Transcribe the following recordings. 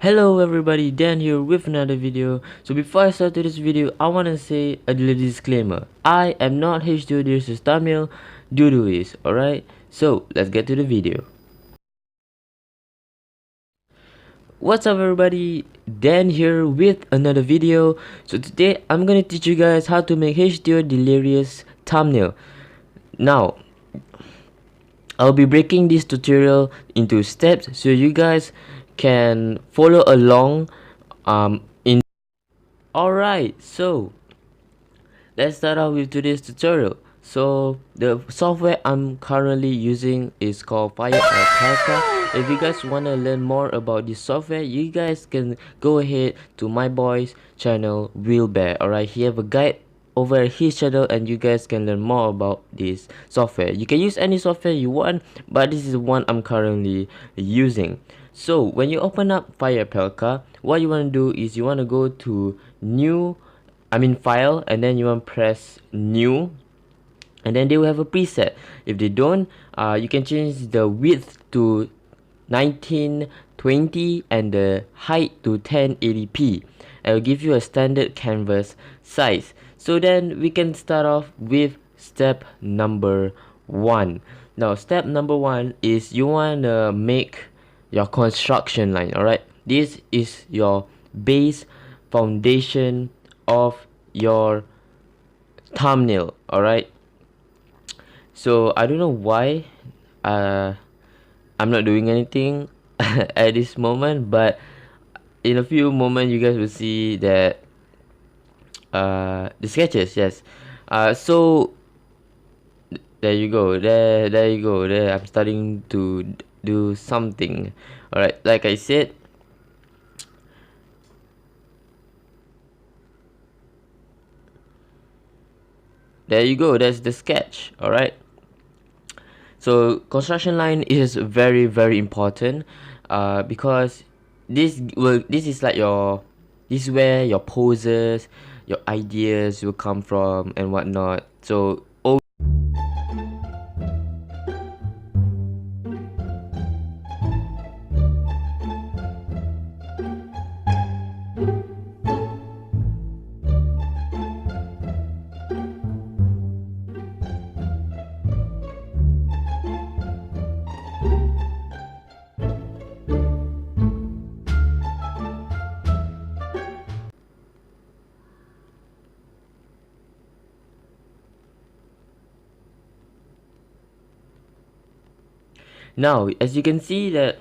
Hello everybody, Dan here with another video. So before I start this video, I want to say a little disclaimer. I am not H2O Delirious thumbnail, Dudu is, alright? So let's get to the video. What's up everybody, Dan here with another video. So today I'm gonna teach you guys how to make H2O Delirious thumbnail. Now, I'll be breaking this tutorial into steps so you guys can follow along in. Alright, so let's start out with today's tutorial. So the software I'm currently using is called Firealpaca. If you guys want to learn more about this software, you guys can go ahead to my boy's channel Will Bear. Alright, he have a guide over his channel and you guys can learn more about this software. You can use any software you want, but this is the one I'm currently using. So when you open up Firealpaca, what you want to do is you want to go to file, and then you want to press new, and then they will have a preset. If they don't, you can change the width to 1920 and the height to 1080p. It will give you a standard canvas size. So then we can start off with step number 1. Now step number 1 is you want to make your construction line. Alright, this is your base foundation of your thumbnail. Alright, so I don't know why I'm not doing anything at this moment, but in a few moments you guys will see that the sketches. Yes, so there you go, there you go, there I'm starting to do something. Alright, like I said, there you go, that's the sketch. Alright, so construction line is very important, because this is like this is where your poses, your ideas will come from and whatnot. So now, as you can see that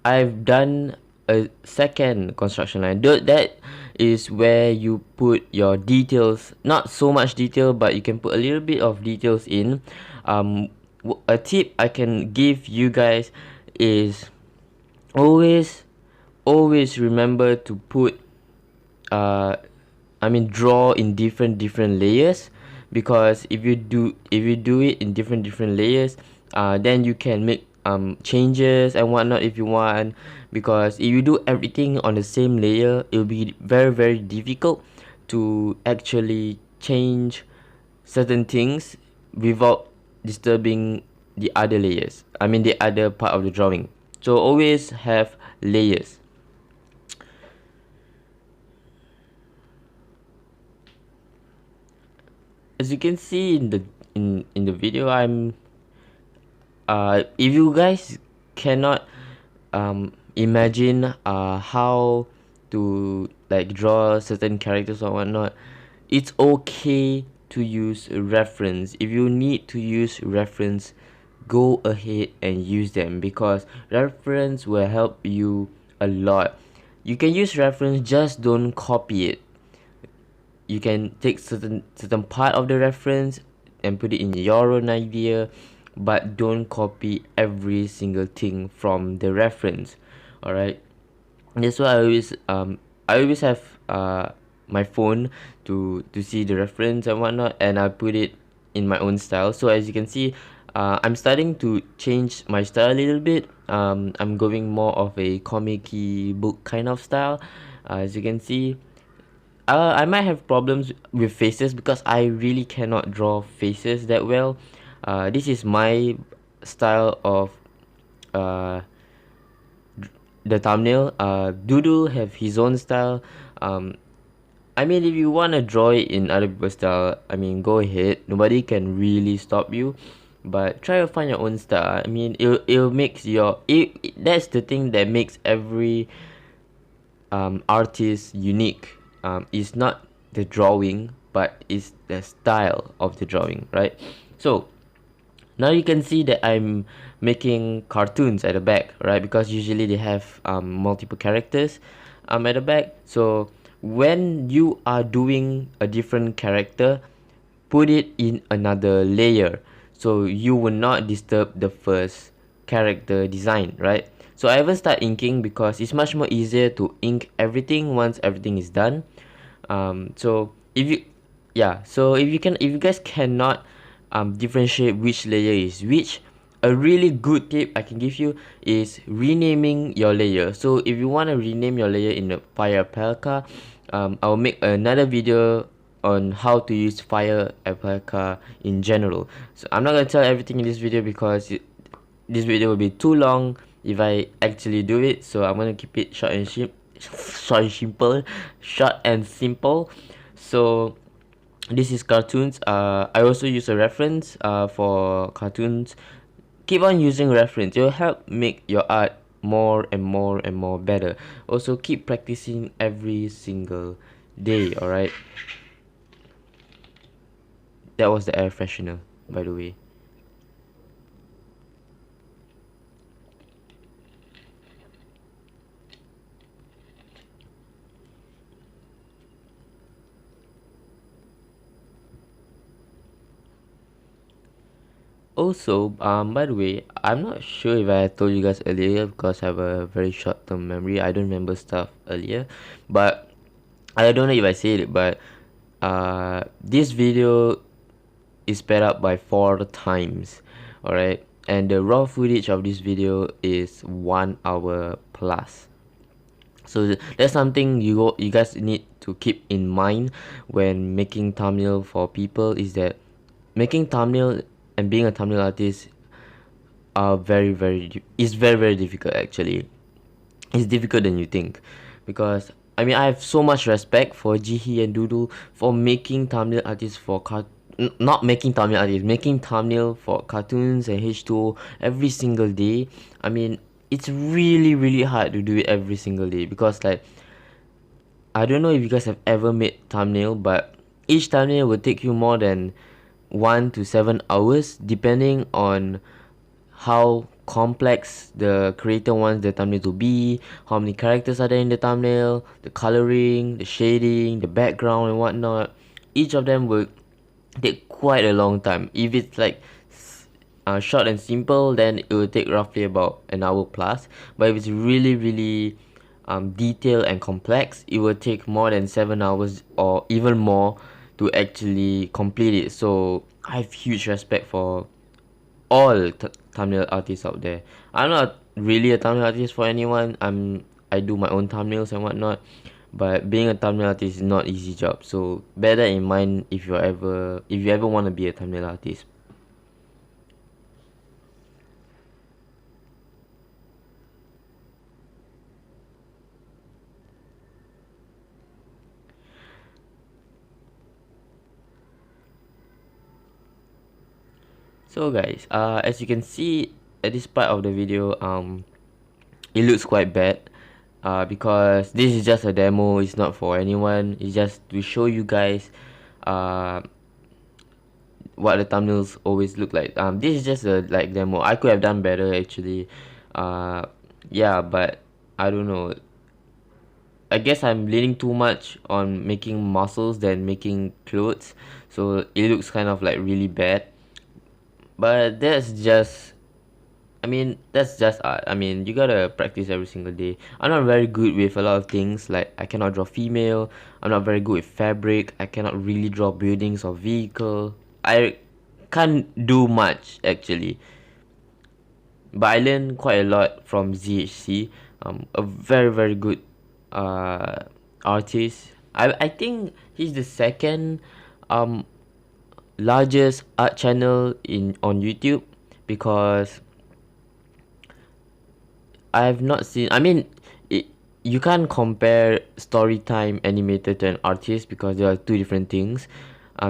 I've done a second construction line. That is where you put your details, not so much detail, but you can put a little bit of details in. A tip I can give you guys is always remember to put draw in different layers, because if you do it in different layers, then you can make changes and whatnot if you want. Because if you do everything on the same layer, it will be very difficult to actually change certain things without disturbing the other layers, the other part of the drawing. So always have layers. As you can see in the video, if you guys cannot imagine how to like draw certain characters or whatnot, it's okay to use reference. If you need to use reference, go ahead and use them, because reference will help you a lot. You can use reference, just don't copy it. You can take certain part of the reference and put it in your own idea, but don't copy every single thing from the reference. Alright, that's why I always have my phone to see the reference and whatnot, and I put it in my own style. So as you can see, I'm starting to change my style a little bit. I'm going more of a comic-y book kind of style. As you can see, I might have problems with faces because I really cannot draw faces that well. This is my style of the thumbnail. Dudu have his own style. I mean, if you wanna draw it in other people's style, I mean, go ahead. Nobody can really stop you, but try to find your own style. I mean, it'll makes that's the thing that makes every artist unique. It's not the drawing, but it's the style of the drawing, right? So now you can see that I'm making cartoons at the back, right? Because usually they have multiple characters at the back. So when you are doing a different character, put it in another layer so you will not disturb the first character design, right? So I haven't started inking because it's much more easier to ink everything once everything is done. So if you if you guys cannot differentiate which layer is which, a really good tip I can give you is renaming your layer. So if you want to rename your layer in the Firealpaca, I'll make another video on how to use Firealpaca in general. So I'm not gonna tell everything in this video because this video will be too long if I actually do it. So I'm gonna keep it short and simple. So this is cartoons. I also use a reference for cartoons. Keep on using reference. It will help make your art more and more and more better. Also keep practicing every single day. Alright, that was the air freshener, by the way. Also, by the way, I'm not sure if I told you guys earlier because I have a very short-term memory. I don't remember stuff earlier, but I don't know if I said it, but this video is sped up by 4 times, alright, and the raw footage of this video is 1 hour plus. So that's something you guys need to keep in mind when making thumbnail for people, is that making thumbnail and being a thumbnail artist are very difficult. Actually, it's difficult than you think, because I mean I have so much respect for Jihi and Dudu for making thumbnail artists for not making thumbnail artists, making thumbnail for cartoons and H2O every single day. I mean, it's really hard to do it every single day, because like, I don't know if you guys have ever made thumbnail, but each thumbnail will take you more than 1 to 7 hours depending on how complex the creator wants the thumbnail to be, how many characters are there in the thumbnail, the coloring, the shading, the background and whatnot. Each of them will take quite a long time. If it's like short and simple, then it will take roughly about an hour plus. But if it's really detailed and complex, it will take more than 7 hours or even more to actually complete it. So I have huge respect for all thumbnail artists out there. I'm not really a thumbnail artist for anyone. I do my own thumbnails and whatnot, but being a thumbnail artist is not easy job. So bear that in mind if you ever want to be a thumbnail artist. So guys, as you can see at this part of the video, it looks quite bad, because this is just a demo. It's not for anyone. It's just to show you guys what the thumbnails always look like. This is just a demo. I could have done better actually. Yeah, but I don't know. I guess I'm leaning too much on making muscles than making clothes, so it looks kind of like really bad. But that's just art. I mean, you gotta practice every single day. I'm not very good with a lot of things, like I cannot draw female. I'm not very good with fabric. I cannot really draw buildings or vehicle. I can't do much actually, but I learned quite a lot from ZHC. A very good artist. I think he's the second largest art channel on YouTube, because I have not seen. I mean, you can't compare story time animator to an artist because they are two different things.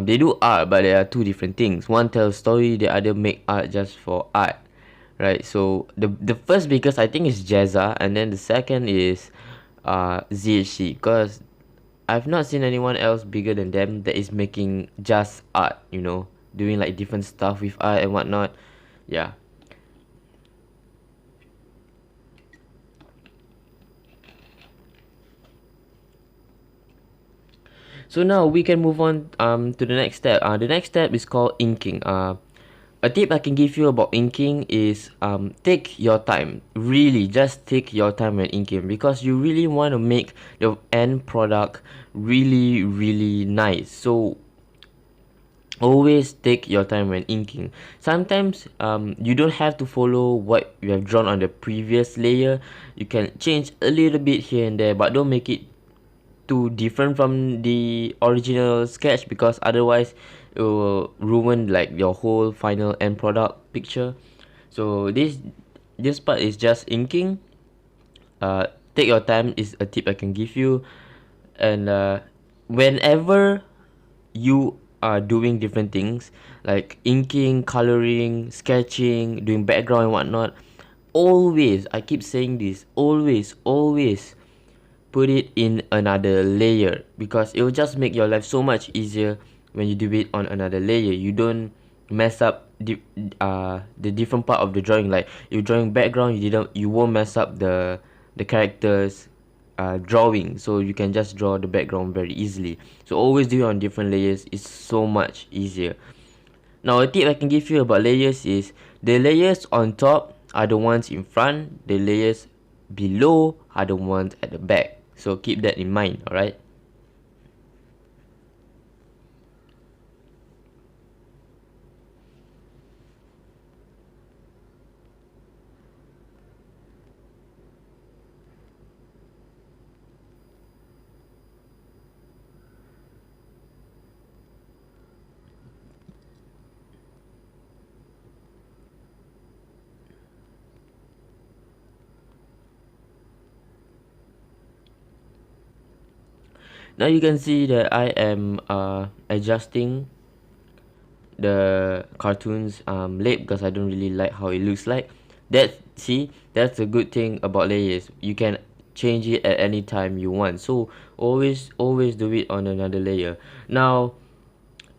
They do art, but they are two different things. One tells story, the other make art just for art, right? So the first biggest I think is Jazza, and then the second is ZHC, because I've not seen anyone else bigger than them that is making just art, doing like different stuff with art and whatnot. Yeah. So now we can move on to the next step. The next step is called inking. A tip I can give you about inking is take your time. Really, just take your time when inking, because you really want to make the end product really really nice. So always take your time when inking. Sometimes you don't have to follow what you have drawn on the previous layer. You can change a little bit here and there, but don't make it too different from the original sketch, because otherwise it will ruin like your whole final end product picture. So this part is just inking. Take your time is a tip I can give you. And whenever you are doing different things like inking, coloring, sketching, doing background and whatnot, always, I keep saying this, always put it in another layer, because it will just make your life so much easier when you do it on another layer. You don't mess up the different part of the drawing. Like you drawing background, you won't mess up the characters drawing, so you can just draw the background very easily. So always do it on different layers. It's so much easier. Now a tip I can give you about layers is the layers on top are the ones in front, the layers below are the ones at the back. So keep that in mind, alright? Now you can see that I am adjusting the cartoon's lip, because I don't really like how it looks like. That's a good thing about layers. You can change it at any time you want. So always do it on another layer. Now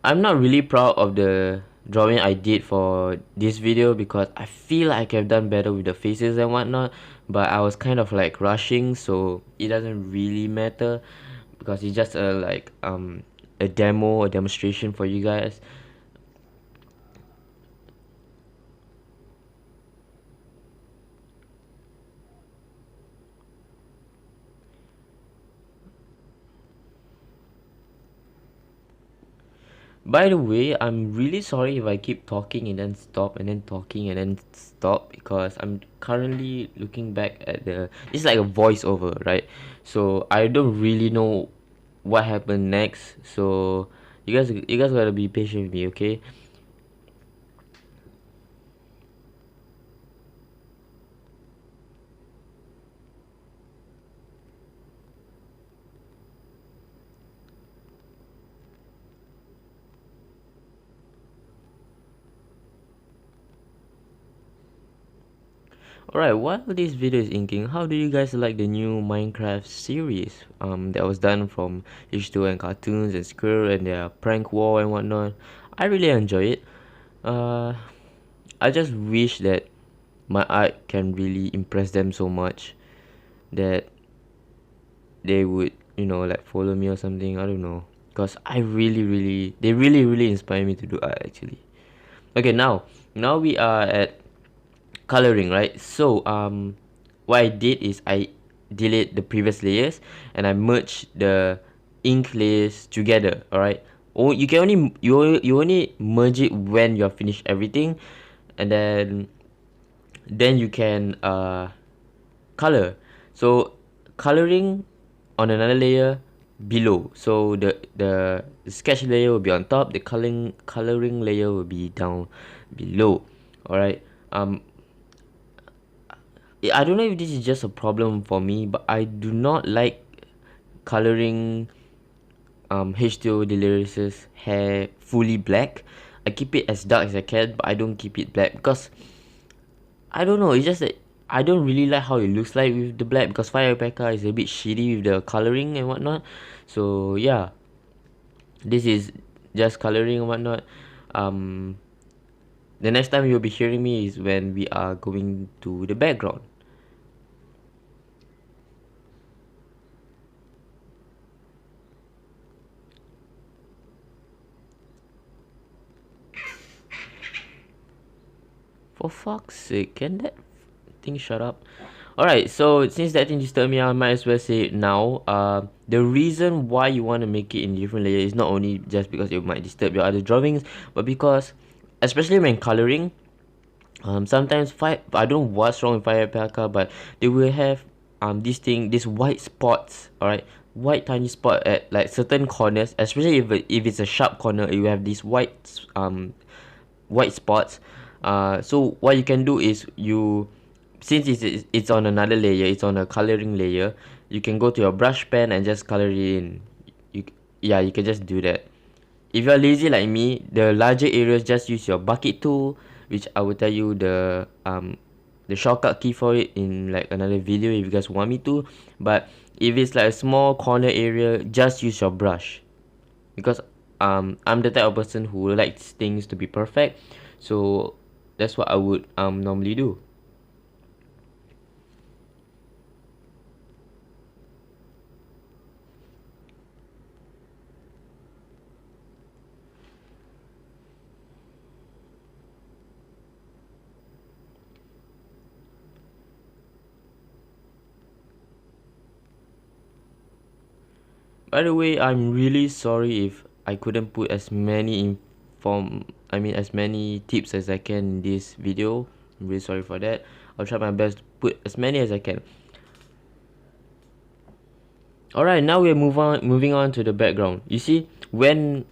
I'm not really proud of the drawing I did for this video, because I feel like I could have done better with the faces and whatnot, but I was kind of like rushing, so it doesn't really matter, because it's just a demo, a demonstration for you guys. By the way, I'm really sorry if I keep talking and then stop and then talking and then stop, because I'm currently looking back at it's like a voiceover, right? So I don't really know what happened next. So you guys gotta be patient with me, okay? Alright, while this video is inking, how do you guys like the new Minecraft series that was done from H2O and Cartoons and Squirrel and their prank war and whatnot? I really enjoy it. Uh, I just wish that my art can really impress them so much that they would, like follow me or something. I don't know. Because they really inspire me to do art actually. Okay, now we are at coloring, right? So what I did is I delete the previous layers and I merge the ink layers together. All right. Oh, you only merge it when you're finished everything, and then you can color. So coloring on another layer below. So the sketch layer will be on top, the coloring layer will be down below. All right. I don't know if this is just a problem for me, but I do not like coloring H2O Delirious' hair fully black. I keep it as dark as I can, but I don't keep it black because I don't know. It's just that I don't really like how it looks like with the black, because Firealpaca is a bit shitty with the coloring and whatnot. So yeah, this is just coloring and whatnot. Um, the next time you'll be hearing me is when we are going to the background. For fuck's sake, can that thing shut up? Alright, so since that thing disturbed me, I might as well say it now. The reason why you want to make it in different layers is not only just because it might disturb your other drawings, but because, especially when coloring, sometimes I don't know what's wrong with Firealpaca, but they will have these white spots, alright, white tiny spot at like certain corners, especially if it's a sharp corner, you have these white spots. So what you can do is since it's on another layer, it's on a coloring layer, you can go to your brush pen and just color it in. Yeah, you can just do that. If you're lazy like me, the larger areas, just use your bucket tool, which I will tell you the shortcut key for it in like another video if you guys want me to. But if it's like a small corner area, just use your brush, because I'm the type of person who likes things to be perfect. So that's what I would normally do. By the way, I'm really sorry if I couldn't put as many as many tips as I can in this video. I'm really sorry for that. I'll try my best to put as many as I can. Alright, now we're moving on to the background. You see, when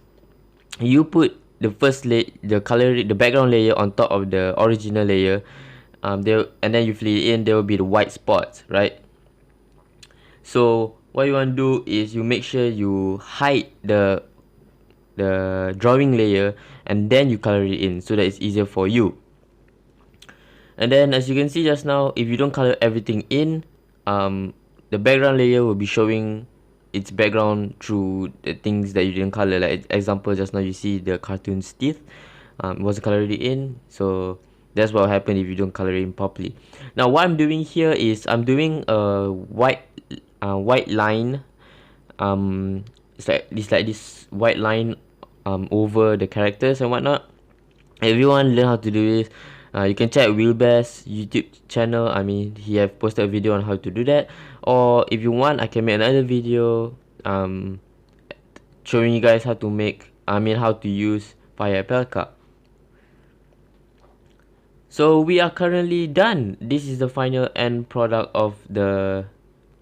you put the the background layer on top of the original layer, and then you fill it in, there will be the white spots, right? So what you want to do is you make sure you hide the drawing layer, and then you color it in so that it's easier for you. And then as you can see just now, if you don't color everything in, the background layer will be showing its background through the things that you didn't color. Like example, just now you see the cartoon's teeth, wasn't colored in, so that's what will happen if you don't color it in properly. Now what I'm doing here is I'm doing a white line. It's like this white line over the characters and whatnot. Everyone learn how to do this. You can check Wilbear's YouTube channel. I mean, he have posted a video on how to do that. Or if you want, I can make another video showing you guys how to use Firealpaca. So we are currently done. This is the final end product of the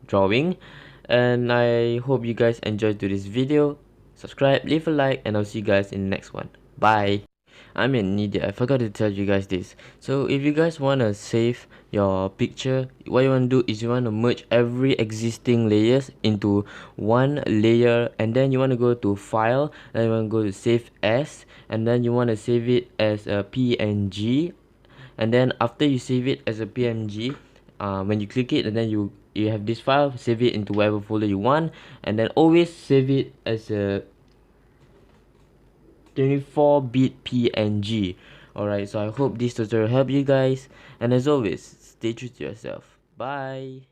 drawing, and I hope you guys enjoyed today's video. Subscribe, leave a like, and I'll see you guys in the next one. Bye. I'm an idiot, I forgot to tell you guys this. So if you guys want to save your picture, what you want to do is you want to merge every existing layers into one layer, and then you want to go to file, and you want to go to save as, and then you want to save it as a PNG. And then after you save it as a PNG, when you click it, and then you have this file, save it into whatever folder you want, and then always save it as a 24-bit PNG. Alright, so I hope this tutorial helped you guys, and as always, stay true to yourself. Bye.